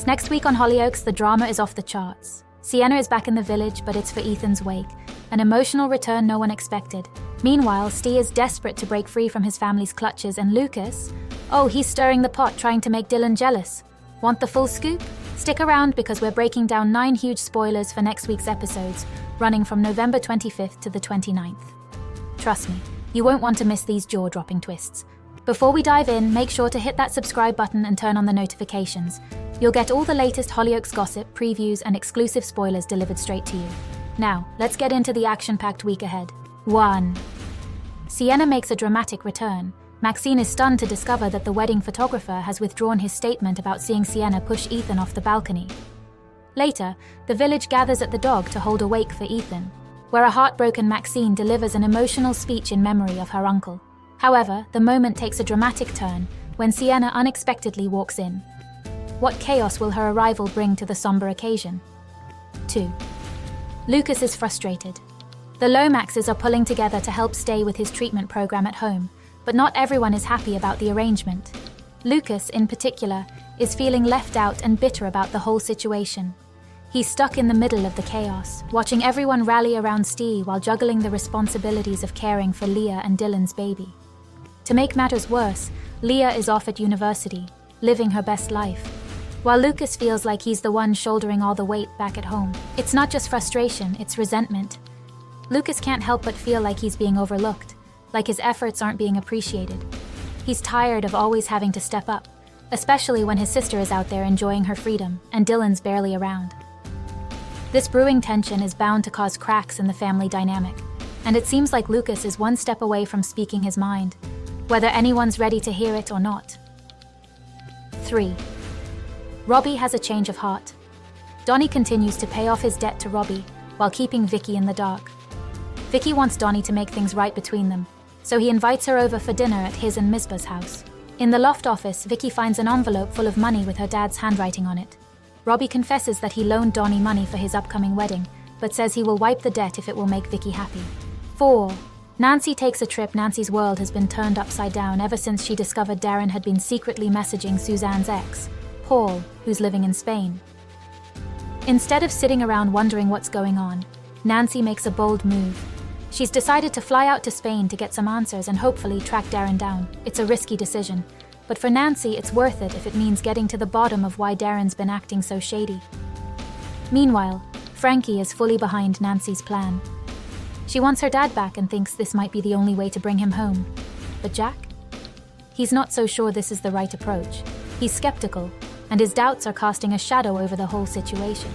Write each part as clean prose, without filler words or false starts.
Next week on Hollyoaks, the drama is off the charts. Sienna is back in the village, but it's for Ethan's wake. An emotional return no one expected. Meanwhile, Steve is desperate to break free from his family's clutches, and Lucas, he's stirring the pot trying to make Dylan jealous. Want the full scoop? Stick around because we're breaking down 9 huge spoilers for next week's episodes, running from November 25th to the 29th. Trust me, you won't want to miss these jaw-dropping twists. Before we dive in, make sure to hit that subscribe button and turn on the notifications. You'll get all the latest Hollyoaks gossip, previews, and exclusive spoilers delivered straight to you. Now, let's get into the action-packed week ahead. 1. Sienna makes a dramatic return. Maxine is stunned to discover that the wedding photographer has withdrawn his statement about seeing Sienna push Ethan off the balcony. Later, the village gathers at the dog to hold a wake for Ethan, where a heartbroken Maxine delivers an emotional speech in memory of her uncle. However, the moment takes a dramatic turn when Sienna unexpectedly walks in. What chaos will her arrival bring to the somber occasion? 2. Lucas is frustrated. The Lomaxes are pulling together to help stay with his treatment program at home, but not everyone is happy about the arrangement. Lucas, in particular, is feeling left out and bitter about the whole situation. He's stuck in the middle of the chaos, watching everyone rally around Steve while juggling the responsibilities of caring for Leah and Dylan's baby. To make matters worse, Leah is off at university, living her best life, while Lucas feels like he's the one shouldering all the weight back at home. It's not just frustration, it's resentment. Lucas can't help but feel like he's being overlooked, like his efforts aren't being appreciated. He's tired of always having to step up, especially when his sister is out there enjoying her freedom and Dylan's barely around. This brewing tension is bound to cause cracks in the family dynamic, and it seems like Lucas is one step away from speaking his mind, whether anyone's ready to hear it or not. 3. Robbie has a change of heart. Donnie continues to pay off his debt to Robbie while keeping Vicky in the dark. Vicky wants Donnie to make things right between them, so he invites her over for dinner at his and Misbah's house. In the loft office, Vicky finds an envelope full of money with her dad's handwriting on it. Robbie confesses that he loaned Donnie money for his upcoming wedding, but says he will wipe the debt if it will make Vicky happy. 4. Nancy takes a trip. Nancy's world has been turned upside down ever since she discovered Darren had been secretly messaging Suzanne's ex, Paul, who's living in Spain. Instead of sitting around wondering what's going on, Nancy makes a bold move. She's decided to fly out to Spain to get some answers and hopefully track Darren down. It's a risky decision, but for Nancy it's worth it if it means getting to the bottom of why Darren's been acting so shady. Meanwhile, Frankie is fully behind Nancy's plan. She wants her dad back and thinks this might be the only way to bring him home. But Jack? He's not so sure this is the right approach. He's skeptical, and his doubts are casting a shadow over the whole situation.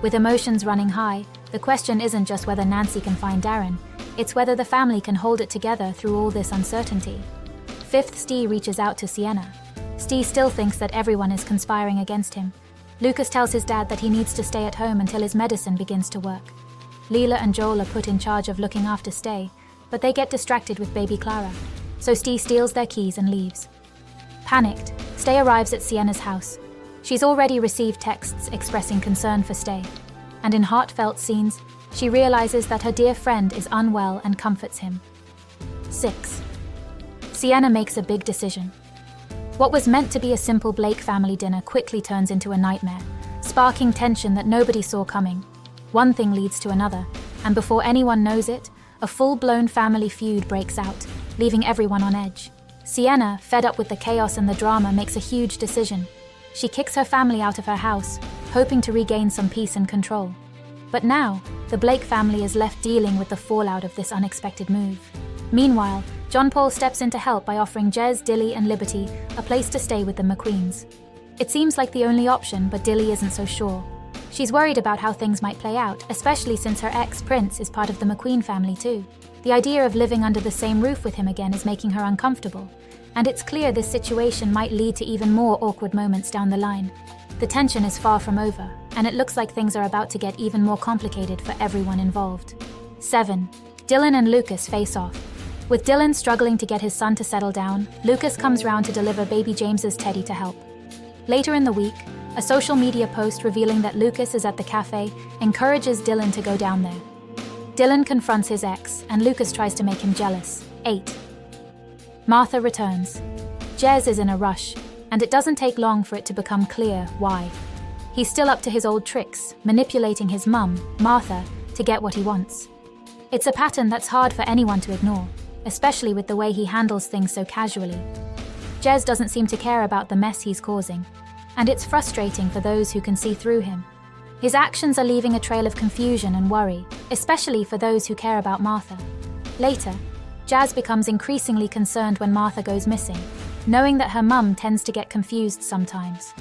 With emotions running high, the question isn't just whether Nancy can find Darren, it's whether the family can hold it together through all this uncertainty. 5th, Steve reaches out to Sienna. Steve still thinks that everyone is conspiring against him. Lucas tells his dad that he needs to stay at home until his medicine begins to work. Leela and Joel are put in charge of looking after Stay, but they get distracted with baby Clara, so Steve steals their keys and leaves. Panicked, Stay arrives at Sienna's house. She's already received texts expressing concern for Stay, and in heartfelt scenes, she realizes that her dear friend is unwell and comforts him. 6. Sienna makes a big decision. What was meant to be a simple Blake family dinner quickly turns into a nightmare, sparking tension that nobody saw coming. One thing leads to another, and before anyone knows it, a full-blown family feud breaks out, leaving everyone on edge. Sienna, fed up with the chaos and the drama, makes a huge decision. She kicks her family out of her house, hoping to regain some peace and control. But now, the Blake family is left dealing with the fallout of this unexpected move. Meanwhile, John Paul steps in to help by offering Jez, Dilly, and Liberty a place to stay with the McQueens. It seems like the only option, but Dilly isn't so sure. She's worried about how things might play out, especially since her ex, Prince, is part of the McQueen family too. The idea of living under the same roof with him again is making her uncomfortable, and it's clear this situation might lead to even more awkward moments down the line. The tension is far from over, and it looks like things are about to get even more complicated for everyone involved. 7. Dylan and Lucas face off. With Dylan struggling to get his son to settle down, Lucas comes round to deliver baby James's teddy to help. Later in the week, a social media post revealing that Lucas is at the cafe encourages Dylan to go down there. Dylan confronts his ex, and Lucas tries to make him jealous. 8. Martha returns. Jez is in a rush, and it doesn't take long for it to become clear why. He's still up to his old tricks, manipulating his mum, Martha, to get what he wants. It's a pattern that's hard for anyone to ignore, especially with the way he handles things so casually. Jez doesn't seem to care about the mess he's causing, and it's frustrating for those who can see through him. His actions are leaving a trail of confusion and worry, especially for those who care about Martha. Later, Jazz becomes increasingly concerned when Martha goes missing, knowing that her mum tends to get confused sometimes.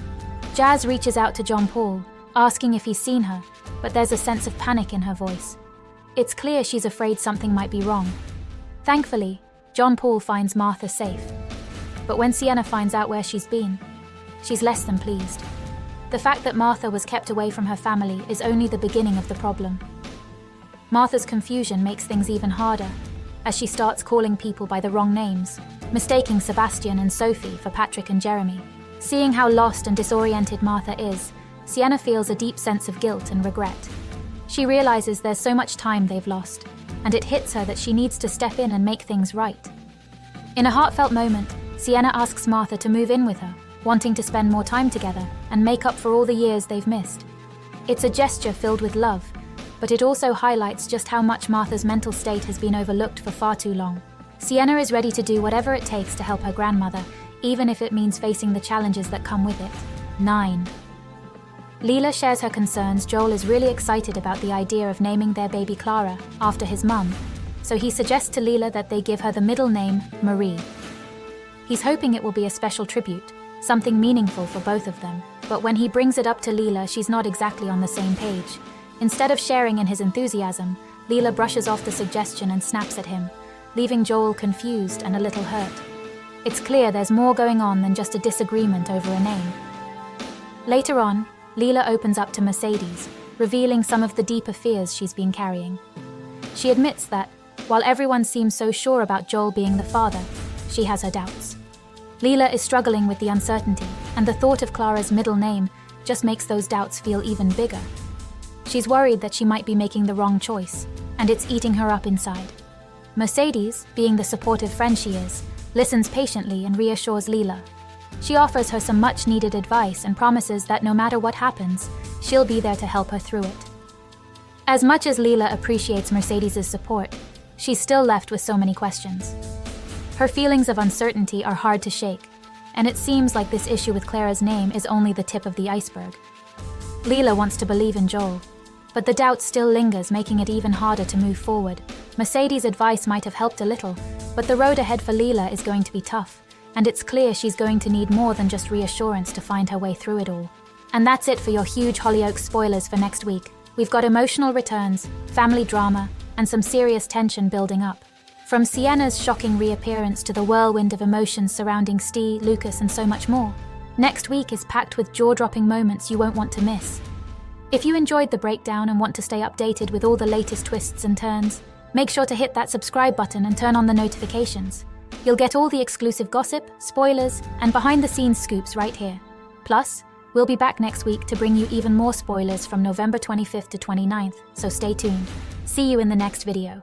Jazz reaches out to John Paul, asking if he's seen her, but there's a sense of panic in her voice. It's clear she's afraid something might be wrong. Thankfully, John Paul finds Martha safe. But when Sienna finds out where she's been, she's less than pleased. The fact that Martha was kept away from her family is only the beginning of the problem. Martha's confusion makes things even harder, as she starts calling people by the wrong names, mistaking Sebastian and Sophie for Patrick and Jeremy. Seeing how lost and disoriented Martha is, Sienna feels a deep sense of guilt and regret. She realizes there's so much time they've lost, and it hits her that she needs to step in and make things right. In a heartfelt moment, Sienna asks Martha to move in with her, wanting to spend more time together and make up for all the years they've missed. It's a gesture filled with love, but it also highlights just how much Martha's mental state has been overlooked for far too long. Sienna is ready to do whatever it takes to help her grandmother, even if it means facing the challenges that come with it. 9. Leela shares her concerns. Joel is really excited about the idea of naming their baby Clara after his mum, so he suggests to Leela that they give her the middle name Marie. He's hoping it will be a special tribute, something meaningful for both of them, but when he brings it up to Leela, she's not exactly on the same page. Instead of sharing in his enthusiasm, Leela brushes off the suggestion and snaps at him, leaving Joel confused and a little hurt. It's clear there's more going on than just a disagreement over a name. Later on, Leela opens up to Mercedes, revealing some of the deeper fears she's been carrying. She admits that, while everyone seems so sure about Joel being the father, she has her doubts. Leela is struggling with the uncertainty, and the thought of Clara's middle name just makes those doubts feel even bigger. She's worried that she might be making the wrong choice, and it's eating her up inside. Mercedes, being the supportive friend she is, listens patiently and reassures Leela. She offers her some much-needed advice and promises that no matter what happens, she'll be there to help her through it. As much as Leela appreciates Mercedes' support, she's still left with so many questions. Her feelings of uncertainty are hard to shake, and it seems like this issue with Clara's name is only the tip of the iceberg. Leela wants to believe in Joel, but the doubt still lingers, making it even harder to move forward. Mercedes' advice might have helped a little, but the road ahead for Leela is going to be tough, and it's clear she's going to need more than just reassurance to find her way through it all. And that's it for your Huge Hollyoaks spoilers for next week. We've got emotional returns, family drama, and some serious tension building up. From Sienna's shocking reappearance to the whirlwind of emotions surrounding Steve, Lucas, and so much more, next week is packed with jaw-dropping moments you won't want to miss. If you enjoyed the breakdown and want to stay updated with all the latest twists and turns, make sure to hit that subscribe button and turn on the notifications. You'll get all the exclusive gossip, spoilers, and behind-the-scenes scoops right here. Plus, we'll be back next week to bring you even more spoilers from November 25th to 29th, so stay tuned. See you in the next video.